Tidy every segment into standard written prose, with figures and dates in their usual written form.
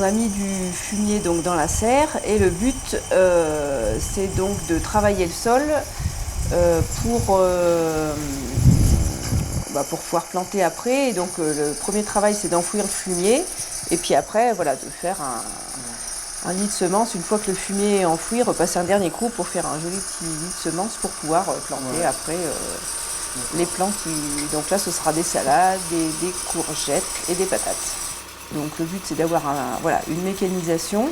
a mis du fumier donc dans la serre et le but c'est donc de travailler le sol pour pouvoir planter après. Et donc le premier travail c'est d'enfouir le fumier et puis après voilà, de faire un nid de semences. Une fois que le fumier est enfoui, repasser un dernier coup pour faire un joli petit nid de semences pour pouvoir planter après les plants. Donc là ce sera des salades, des courgettes et des patates. Donc le but c'est d'avoir une mécanisation,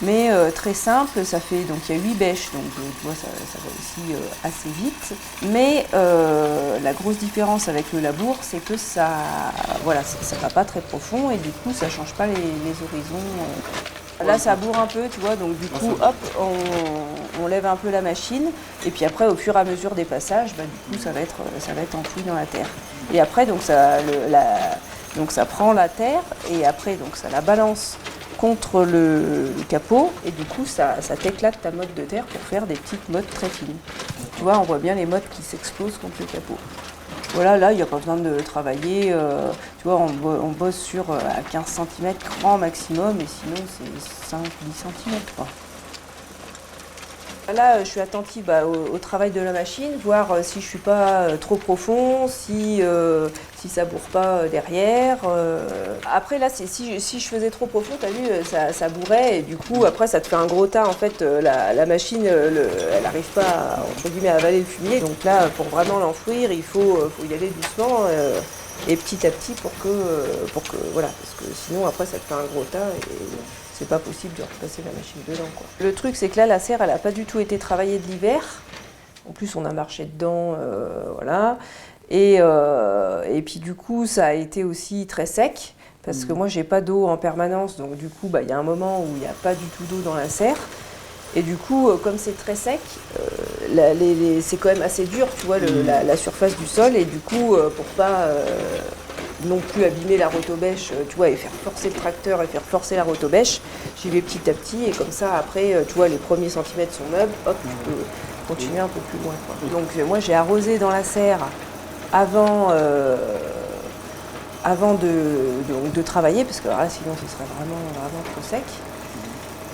mais très simple. Ça fait, donc il y a 8 bêches, donc tu vois, ça va aussi assez vite. Mais la grosse différence avec le labour, c'est que ça va pas très profond et du coup ça change pas les horizons. Là ça bourre un peu, tu vois, donc du coup hop, on lève un peu la machine et puis après au fur et à mesure des passages, du coup ça va être enfoui dans la terre. Et après donc ça prend la terre et après donc ça la balance contre le capot et du coup ça t'éclate ta motte de terre pour faire des petites mottes très fines. Tu vois, on voit bien les mottes qui s'explosent contre le capot. Voilà, là il n'y a pas besoin de travailler, tu vois, on bosse sur à 15 cm grand maximum et sinon c'est 5-10 cm quoi. Là, je suis attentive au travail de la machine, voir si je ne suis pas trop profond, si ça ne bourre pas derrière. Après, là, si je faisais trop profond, tu as vu, ça bourrait et du coup, après, ça te fait un gros tas. En fait, la machine, elle n'arrive pas, entre guillemets, à avaler le fumier. Donc là, pour vraiment l'enfouir, il faut y aller doucement et petit à petit pour que voilà, parce que sinon, après, ça te fait un gros tas. C'est pas possible de repasser la machine dedans, quoi. Le truc, c'est que là, la serre, elle n'a pas du tout été travaillée de l'hiver. En plus, on a marché dedans, voilà. Et puis, du coup, ça a été aussi très sec, parce que moi, j'ai pas d'eau en permanence. Donc, du coup, il y a un moment où il n'y a pas du tout d'eau dans la serre. Et du coup, comme c'est très sec, c'est quand même assez dur, tu vois, la surface du sol. Et du coup, pour pas non plus abîmer la rotobêche, tu vois, et faire forcer le tracteur et faire forcer la rotobêche, j'y vais petit à petit et comme ça après, tu vois, les premiers centimètres sont meubles, hop, je peux continuer un peu plus loin, quoi. Donc moi j'ai arrosé dans la serre avant de travailler, parce que là sinon ce serait vraiment trop sec.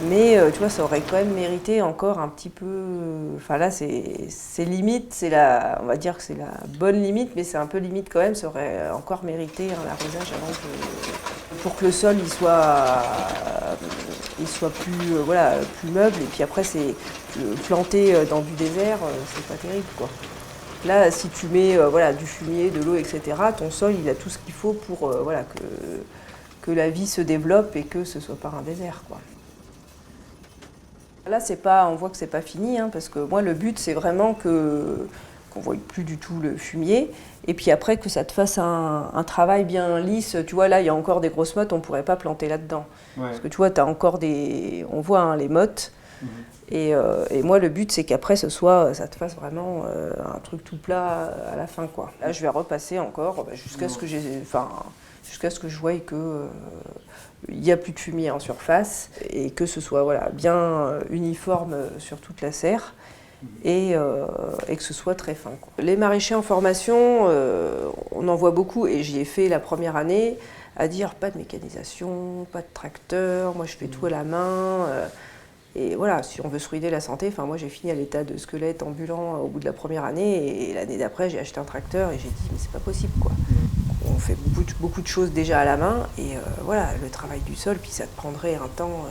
Mais tu vois, ça aurait quand même mérité encore un petit peu. Enfin là, c'est limite, on va dire que c'est la bonne limite, mais c'est un peu limite quand même. Ça aurait encore mérité un arrosage pour que le sol il soit plus plus meuble. Et puis après, c'est planter dans du désert, c'est pas terrible quoi. Là, si tu mets du fumier, de l'eau, etc., ton sol il a tout ce qu'il faut pour que la vie se développe et que ce soit pas un désert quoi. Là, on voit que c'est pas fini, hein, parce que moi, le but, c'est vraiment qu'on voie plus du tout le fumier, et puis après que ça te fasse un travail bien lisse. Tu vois, là, il y a encore des grosses mottes, on pourrait pas planter là-dedans, parce que tu vois, t'as encore on voit hein, les mottes, et moi, le but, c'est qu'après, ça te fasse vraiment un truc tout plat à la fin, quoi. Là, je vais repasser encore jusqu'à ce que je voie que il n'y a plus de fumier en surface et que ce soit bien uniforme sur toute la serre et que ce soit très fin, quoi. Les maraîchers en formation, on en voit beaucoup et j'y ai fait la première année à dire pas de mécanisation, pas de tracteur, moi je fais tout à la main. Et voilà, si on veut se ruiner la santé, moi j'ai fini à l'état de squelette ambulant au bout de la première année et l'année d'après j'ai acheté un tracteur et j'ai dit mais c'est pas possible quoi. On fait beaucoup de choses déjà à la main et le travail du sol, puis ça te prendrait un temps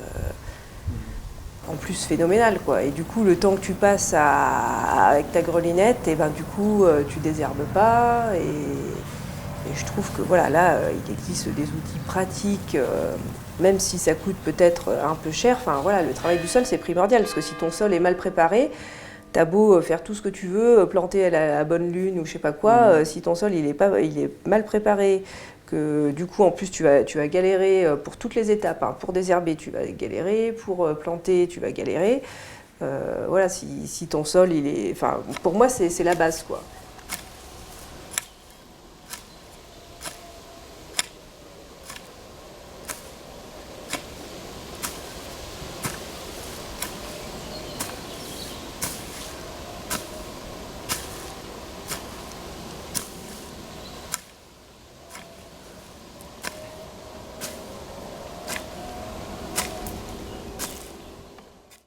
en plus phénoménal quoi. Et du coup le temps que tu passes avec ta grelinette, et du coup tu désherbes pas et je trouve que là il existe des outils pratiques. Même si ça coûte peut-être un peu cher, le travail du sol c'est primordial parce que si ton sol est mal préparé, t'as beau faire tout ce que tu veux, planter à la bonne lune ou je sais pas quoi, si ton sol il est mal préparé, que du coup en plus tu vas galérer pour toutes les étapes, hein. Pour désherber tu vas galérer, pour planter tu vas galérer. Si ton sol il est, pour moi c'est la base quoi.